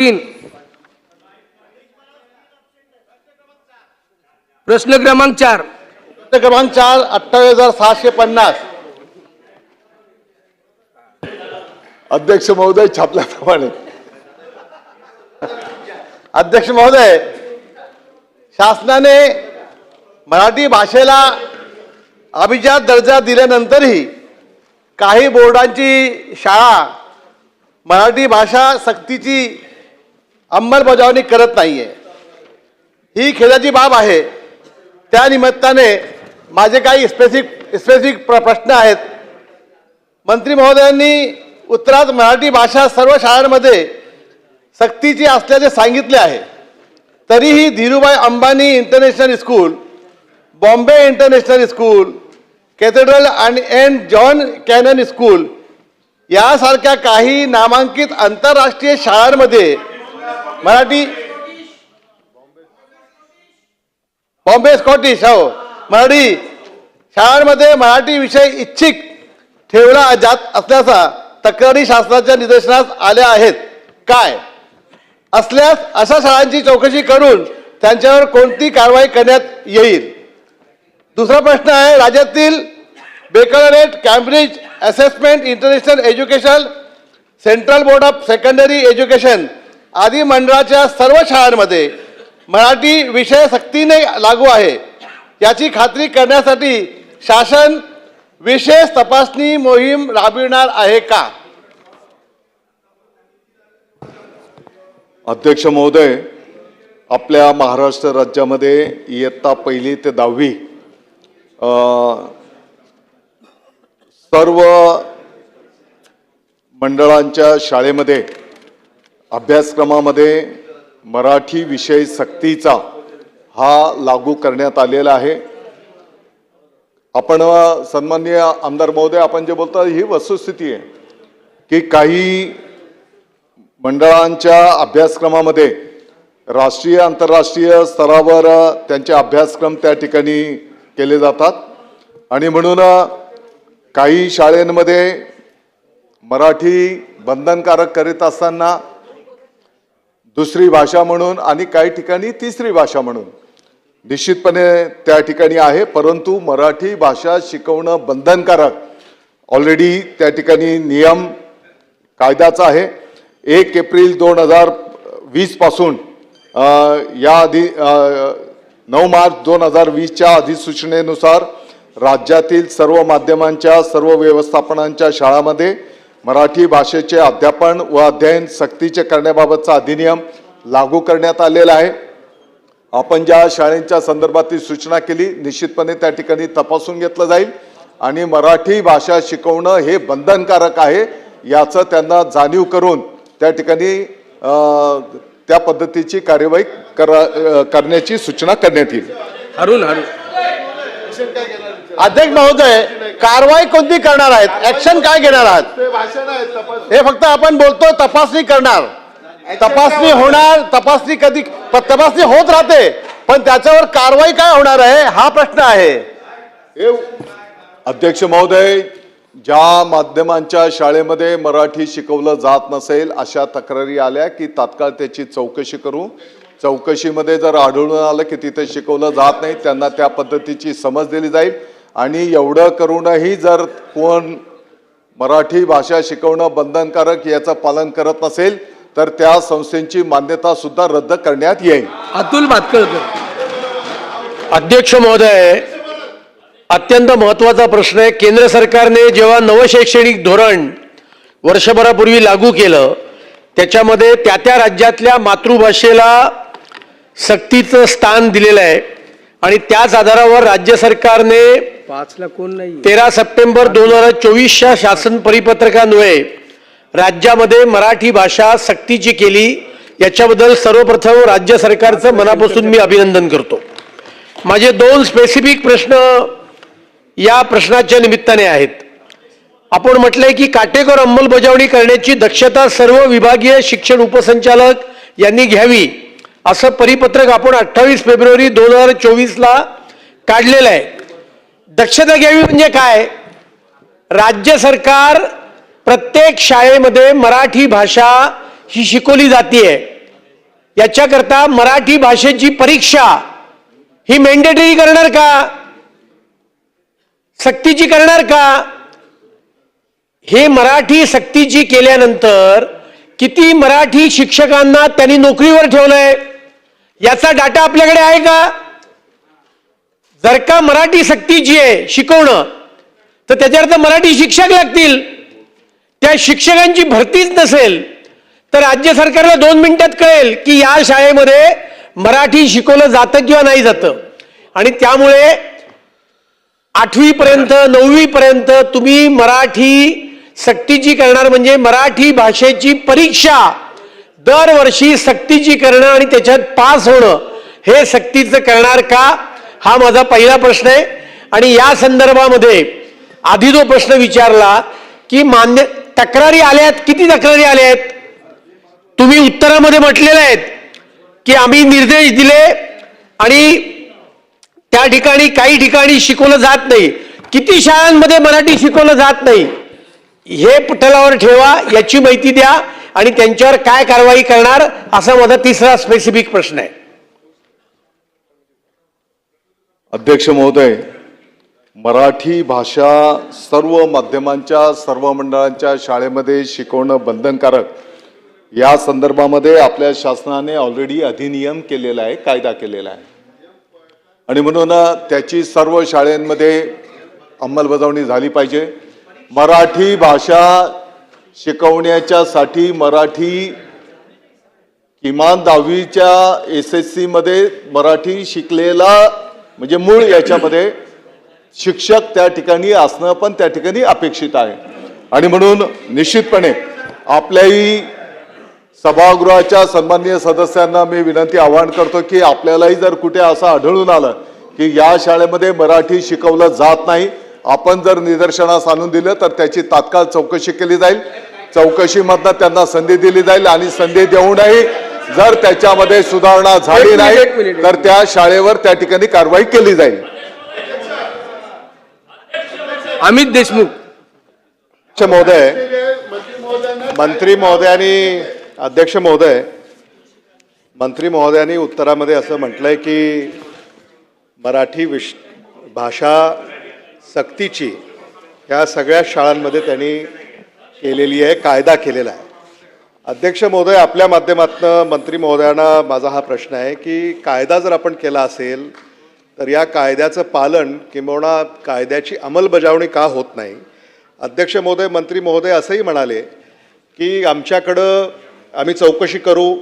3 प्रश्न क्रमांक 4 28,650 अध्यक्ष महोदय छापल्याप्रमाणे अध्यक्ष महोदय शासनाने मराठी भाषेला अभिजात दर्जा दिल्यानंतरही काही बोर्डांची शाळा मराठी भाषा सक्तीची अंमलबजावणी करत नाहीये। ही खेदाची बाब आहे। त्या निमित्ताने माझे काही स्पेसिफिक प्रश्न आहेत। मंत्री महोदयांनी उत्तरात मराठी भाषा सर्व शाळांमध्ये सक्तीची असल्याचे सांगितले आहे। तरीही Dhirubhai Ambani international school, Bombay international school, cathedral end John canon school यासारख्या काही नामांकित आंतरराष्ट्रीय शाळांमध्ये मराठी बॉम्बे स्कॉटिश मराठी शाळांमध्ये मराठी विषय इच्छिक ठेवला जात असल्याचा तक्रारी शासनाच्या निदर्शनास आल्या आहेत। काय असल्यास अशा शाळांची चौकशी करून त्यांच्यावर कोणती कारवाई करण्यात येईल? दुसरा प्रश्न आहे, राज्यातील baccalaureate, Cambridge assessment, international education, central board of secondary education आदी मंडळाच्या सर्व शाळांमध्ये मराठी विषय सक्तीने लागू आहे याची खात्री करण्यासाठी शासन विशेष तपासणी मोहीम राबविणार आहे का? अध्यक्ष महोदय, आपल्या महाराष्ट्र राज्यामध्ये इयत्ता 1ली ते 10वी सर्व मंडळांच्या शाळेमध्ये अभ्यासक्रमामध्ये मराठी विषय सक्तीचा हा लागू करण्यात आलेला आहे। आपण सन्माननीय आमदार महोदय, आपण जे बोलता ही वस्तुस्थिती आहे की काही मंडळांच्या अभ्यासक्रमामध्ये राष्ट्रीय आंतरराष्ट्रीय स्तरावर त्यांचे अभ्यासक्रम त्या ठिकाणी केले जातात आणि म्हणून काही शाळांमध्ये मराठी बंधनकारक करीत असताना दुसरी भाषा म्हणून आणि काही ठिकाणी तिसरी भाषा म्हणून निश्चितपणे त्या ठिकाणी आहे। परंतु मराठी भाषा शिकवणं बंधनकारक ऑलरेडी त्या ठिकाणी नियम कायद्याचा आहे। 1 एप्रिल 2020 पासून याआधी 9 मार्च 2020च्या अधिसूचनेनुसार राज्यातील सर्व माध्यमांच्या सर्व व्यवस्थापनांच्या शाळांमध्ये मराठी भाषेचे अध्यापन व अध्ययन सक्तीचे करण्याबाबतचा अधिनियम लागू करण्यात आलेला आहे। आपण ज्या शाळेंच्या संदर्भातील सूचना केली निश्चितपणे त्या ठिकाणी तपासून घेतलं जाईल आणि मराठी भाषा शिकवणं हे बंधनकारक आहे याचं त्यांना जाणीव करून त्या ठिकाणी त्या पद्धतीची कार्यवाही करण्याची सूचना करण्यात येईल। अरुण अध्यक्ष महोदय, कारवाई कोणती करणार आहेत? ऍक्शन काय घेणार आहात? हे फक्त आपण बोलतो तपासणी करणार, तपासणी होणार, तपासणी होत राहते, पण त्याच्यावर कारवाई काय होणार आहे हा प्रश्न आहे। अध्यक्ष महोदय, ज्या माध्यमांच्या शाळेमध्ये मराठी शिकवलं जात नसेल अशा तक्रारी आल्या की तात्काळ त्याची चौकशी करू। चौकशीमध्ये जर आढळून आलं की तिथे शिकवलं जात नाही त्यांना त्या पद्धतीची समज दिली जाईल आणि एवढं करूनही जर कोण मराठी भाषा शिकवणं बंधनकारक याचं पालन करत नसेल तर त्या संस्थेची मान्यता सुद्धा रद्द करण्यात येईल। अतुल भातखळकर। अध्यक्ष महोदय, अत्यंत महत्त्वाचा प्रश्न आहे। केंद्र सरकारने जेव्हा नवं शैक्षणिक धोरण वर्षभरापूर्वी लागू केलं त्याच्यामध्ये त्या राज्यातल्या मातृभाषेला सक्तीचं स्थान दिलेलं आहे आणि त्याच आधारावर राज्य सरकारने 13 सप्टेंबर 2024च्या शासन परिपत्रकान्वये राज्यामध्ये मराठी भाषा सक्तीची केली। याच्याबद्दल सर्वप्रथम राज्य सरकारचं मनापासून मी अभिनंदन करतो। माझे 2 स्पेसिफिक प्रश्न या प्रश्नाच्या निमित्ताने आहेत। आपण म्हटलंय की काटेकोर अंमलबजावणी करण्याची दक्षता सर्व विभागीय शिक्षण उपसंचालक यांनी घ्यावी असं परिपत्रक आपण 28 फेब्रुवारी 2024ला काढलेलं आहे। दक्षता घ्यावी म्हणजे काय? राज्य सरकार प्रत्येक शाळेमध्ये मराठी भाषा ही शिकवली जातीये, याच्याकरता मराठी भाषेची परीक्षा ही मॅन्डेटरी करणार का, सक्तीची करणार का? हे मराठी सक्तीची केल्यानंतर किती मराठी शिक्षकांना त्यांनी नोकरीवर ठेवलंय याचा डाटा आपल्याकडे आहे का? जर का मराठी सक्तीची आहे शिकवणं, तर त्याच्यावर मराठी शिक्षक लागतील. त्या शिक्षकांची भरतीच नसेल तर राज्य सरकारला 2 मिनिटात कळेल की या शाळेमध्ये मराठी शिकवलं जातं किंवा नाही जातं. आणि त्यामुळे 8वी पर्यंत 9वी पर्यंत तुम्ही मराठी सक्तीची करणार म्हणजे मराठी भाषेची परीक्षा दरवर्षी सक्तीची करणं आणि त्याच्यात पास होणं हे सक्तीचं करणार का, हा माझा पहिला प्रश्न आहे. आणि या संदर्भामध्ये आधी जो प्रश्न विचारला की तक्रारी आल्यात, किती तक्रारी आल्या आहेत? तुम्ही उत्तरामध्ये म्हटलेलं आहेत की आम्ही निर्देश दिले आणि त्या ठिकाणी काही ठिकाणी शिकवलं जात नाही. किती शाळांमध्ये मराठी शिकवलं जात नाही हे पटलावर ठेवा, याची माहिती द्या आणि त्यांच्यावर काय कारवाई करणार, असा माझा तिसरा स्पेसिफिक प्रश्न आहे. अध्यक्ष महोदय, मराठी भाषा सर्व माध्यमांच्या सर्व मंडळांच्या शाळेमध्ये शिकवणं बंधनकारक या संदर्भामध्ये आपल्या शासनाने ऑलरेडी अधिनियम केलेला आहे, कायदा केलेला आहे आणि म्हणून त्याची सर्व शाळांमध्ये अंमलबजावणी झाली पाहिजे. मराठी भाषा शिकवण्याच्यासाठी मराठी किमान 10वीच्या SSC मध्ये मराठी शिकलेला म्हणजे मूळ याच्यामध्ये शिक्षक त्या ठिकाणी असणं पण त्या ठिकाणी अपेक्षित आहे. आणि म्हणून निश्चितपणे आपल्याही सभागृहाच्या सन्माननीय सदस्यांना मी विनंती आवाहन करतो की आपल्यालाही जर कुठे असं आढळून आलं की या शाळेमध्ये मराठी शिकवलं जात नाही, आपण जर निदर्शनास आणून दिलं तर त्याची तात्काळ चौकशी केली जाईल. चौकशीमधनं त्यांना संधी दिली जाईल आणि संधी देऊनही जर त्याच्यामध्ये सुधारणा झाली नाही तर त्या शाळेवर त्या ठिकाणी कारवाई केली जाईल. अमित देशमुख. महोदय, मंत्री महोदयांनी अध्यक्ष महोदय, मंत्री महोदयांनी उत्तरामध्ये असं म्हटलंय की मराठी भाषा सक्तीची ह्या सगळ्या शाळांमध्ये त्यांनी केलेली आहे, कायदा केलेला आहे. अध्यक्ष महोदय, आपल्या माध्यमातून मंत्री महोदयांना माझा हा प्रश्न आहे की कायदा जर आपण केला असेल तर या कायद्याचं पालन किंवा कायद्याची अंमलबजावणी का होत नाही? अध्यक्ष महोदय, मंत्री महोदय असंही म्हणाले की आमच्याकडं आम्ही चौकशी करू,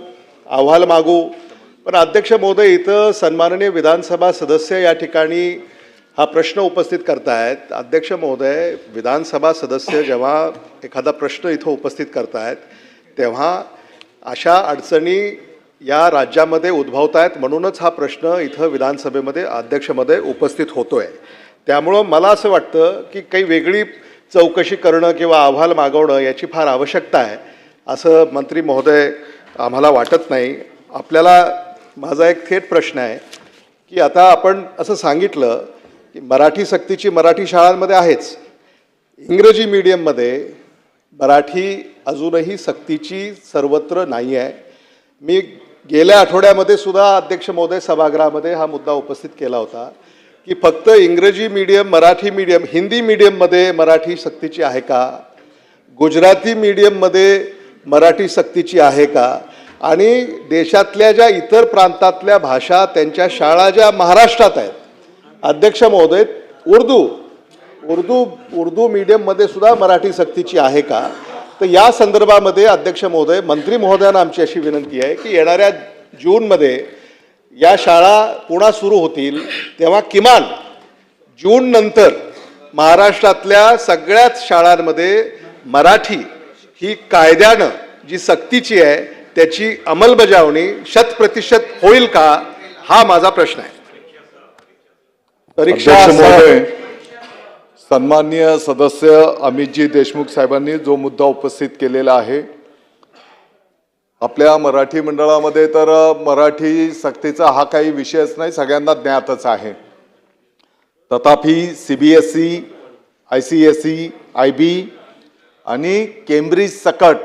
अहवाल मागू. पण अध्यक्ष महोदय, इथं सन्माननीय विधानसभा सदस्य या ठिकाणी हा प्रश्न उपस्थित करतायत. अध्यक्ष महोदय, विधानसभा सदस्य जेव्हा एखादा प्रश्न इथं उपस्थित करतायत तेव्हा अशा अडचणी या राज्यामध्ये उद्भवत आहेत, म्हणूनच हा प्रश्न इथं विधानसभेमध्ये अध्यक्ष महोदय उपस्थित होतोय. त्यामुळं मला असं वाटतं की काही वेगळी चौकशी करणं किंवा अहवाल मागवणं याची फार आवश्यकता आहे असं मंत्री महोदय आम्हाला वाटत नाही. आपल्याला माझा एक थेट प्रश्न आहे की आता आपण असं सांगितलं की मराठी सक्तीची मराठी शाळांमध्ये आहेच, इंग्रजी मीडियममध्ये मराठी अजूनही सक्तीची सर्वत्र नाही आहे. मी गेल्या आठवड्यामध्ये सुद्धा अध्यक्ष महोदय सभागृहामध्ये हा मुद्दा उपस्थित केला होता की फक्त इंग्रजी मीडियम, मराठी मीडियम, हिंदी मीडियममध्ये मराठी सक्तीची आहे का, गुजराती मीडियममध्ये मराठी सक्तीची आहे का, आणि देशातल्या ज्या इतर प्रांतातल्या भाषा त्यांच्या शाळा ज्या महाराष्ट्रात आहेत अध्यक्ष महोदय, उर्दू मीडियममध्ये सुद्धा मराठी सक्तीची आहे का? तर या संदर्भामध्ये अध्यक्ष महोदय, मंत्री महोदयांना आमची अशी विनंती आहे की येणाऱ्या जूनमध्ये या शाळा पुन्हा सुरू होतील तेव्हा किमान जून नंतर महाराष्ट्रातल्या सगळ्याच शाळांमध्ये मराठी ही कायद्यानं जी सक्तीची आहे त्याची अंमलबजावणी 100% होईल का, हा माझा प्रश्न आहे. अध्यक्ष महोदय, सन्माननीय सदस्य अमितजी देशमुख साहेबांनी जो मुद्दा उपस्थित केलेला आहे, आपल्या मराठी मंडळामध्ये तर मराठी सक्तीचा हा काही विषयच नाही, सगळ्यांना ज्ञातच आहे. तथापि CBSE, ICSE, IB आणि केम्ब्रिज सकट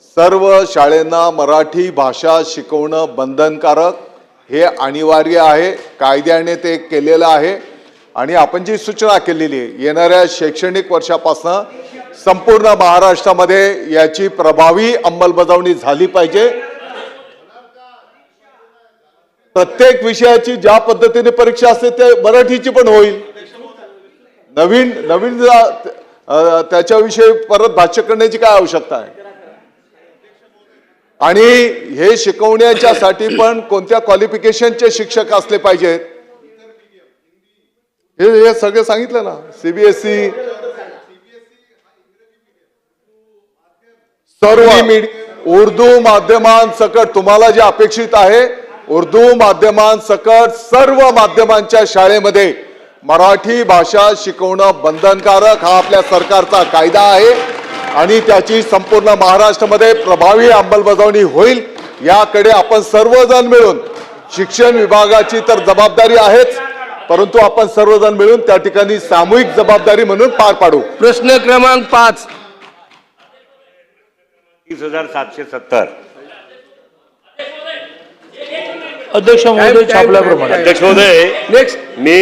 सर्व शाळांना मराठी भाषा शिकवणं बंधनकारक हे अनिवार्य आहे. कायद्याने ते केलेलं आहे आणि आपण जी सूचना केलेली आहे येणाऱ्या शैक्षणिक वर्षापासून संपूर्ण महाराष्ट्रामध्ये याची प्रभावी अंमलबजावणी झाली पाहिजे. प्रत्येक विषयाची ज्या पद्धतीने परीक्षा असते ते मराठीची पण होईल. नवीन नवीन त्याच्याविषयी परत भाष्य करण्याची काय आवश्यकता आहे. आणि हे शिकवण्याच्यासाठी पण कोणत्या क्वालिफिकेशनचे शिक्षक असले पाहिजेत हे सगळं सांगितलं ना. सीबीएसई सर्व उर्दू माध्यमांसकट तुम्हाला जे अपेक्षित आहे उर्दू माध्यमांसकट सर्व माध्यमांच्या शाळेमध्ये मराठी भाषा शिकवणं बंधनकारक हा आपल्या सरकारचा कायदा आहे आणि त्याची संपूर्ण महाराष्ट्रामध्ये प्रभावी अंमलबजावणी होईल. याकडे आपण सर्वजण मिळून शिक्षण विभागाची तर जबाबदारी आहेच परंतु आपण सर्वजण मिळून त्या ठिकाणी सामूहिक जबाबदारी म्हणून पार पाडू. प्रश्न क्रमांक 5. 30,770. अध्यक्ष महोदय छापल्याप्रमाणे अध्यक्ष महोदय नेक्स्ट. मी